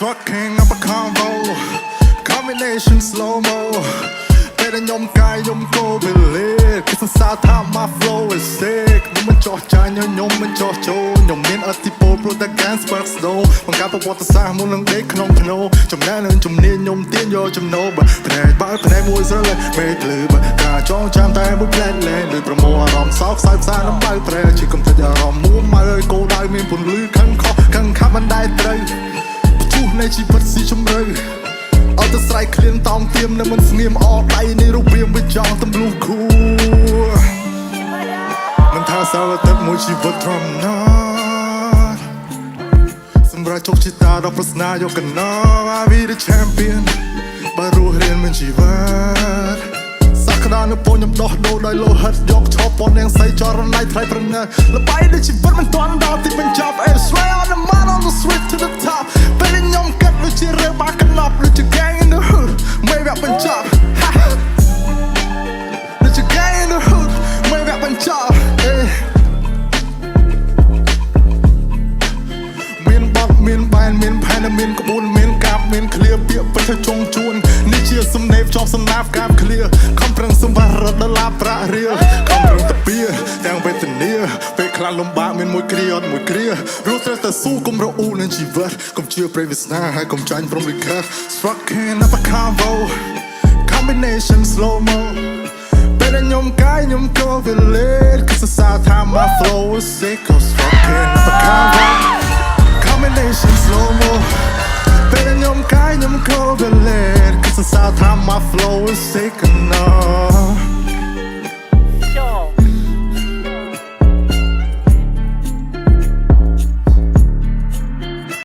Strucking up a combo combination slow-mo ពេលខ្ញុំកាយខ្ញុំក៏វាលេគឺសរសើរថា my flow is sick ខ្ញុំមិនចោះចាញ់ខ្ញុំមិនចោះចូលខ្ញុំមានអធិពលព្រោះតែ Gan Spark Snow បង្កើតប្រវត្តិសាស្ត្រមុននឹងដេកក្នុងភ្នោចំណែកនឹងជំនាញខ្ញុំទាញយកចំណូលបើផ្នែកបើផ្នែកមួយស្រឡេះមេឃលឺបើការចងចាំតែមួយផ្លែលែងដូចប្រមូលអារម្មណ៍សោកខ្សោយផ្សានឹងបើប្រែជាកំទេចអារម្មណ៍មួម៉ៅឲ្យគោដៅមានពន្លឺខឹងខុសខឹងខាប់មិនដែលត្រូវជួសនៃជីវិតស៊ីជម្រៅអត់ទៅស្រ័យឃ្លានតោងទៀមនៅមិនស្ងៀមអត់ដៃនេះរូបរាងវាចង់ទម្លុះគូមិនថាសៅរ៍ទឹកមួយជីវិតធម្មតាសម្រាប់ជោគជតាដល់ប្រស្នាយកកណ្ដាល I be the champion បើរស់រៀនមានជីវិតសក្តានុពលខ្ញុំដោះដូរដោយលោហិតយកឈប់ពននាងសីចរណៃថ្លៃប្រងើល្បីដូចជីវិតមិនទាន់ដល់ទីបញ្ចប់ I swear on the man on the switch to the top ពេលខ្ញុំកាត់ដូចជារើបាកណ្ដប់ដូចជា gang in the hood មិនវាក់បញ្ចប់ដូចជា gang in the hood មិនវាក់បញ្ចប់មានបត់មានបែនមានផែនមានក្បួនមានកាប់មានឃ្លាពាក្យពេចន៍ចុងជួននេះជាសំណេរជាប់សំណាបកាប់ឃ្លាខំប្រឹងសម្រាប់រត់ដល់ឡាប្រាក់រៀលខំប្រឹងតាពីទាំងវេទនាពេលខ្លះលំបាកមានមួយគ្រាអត់មួយគ្រារស់ត្រូវតែស៊ូកុំរអ៊ូនឹងជីវិតកុំជឿព្រៃវាសនាហើយកុំចាញ់ព្រមលិខិត Strucking up a combo combination slow mo ពេលខ្ញុំកាយខ្ញុំក៏វាលេតគឺសរសើរថា my flow is sick Strucking up a combo combination slow mo ពេលខ្ញុំកាយខ្ញុំក៏វាលេតគឺសរសើរថា my flow is sick enough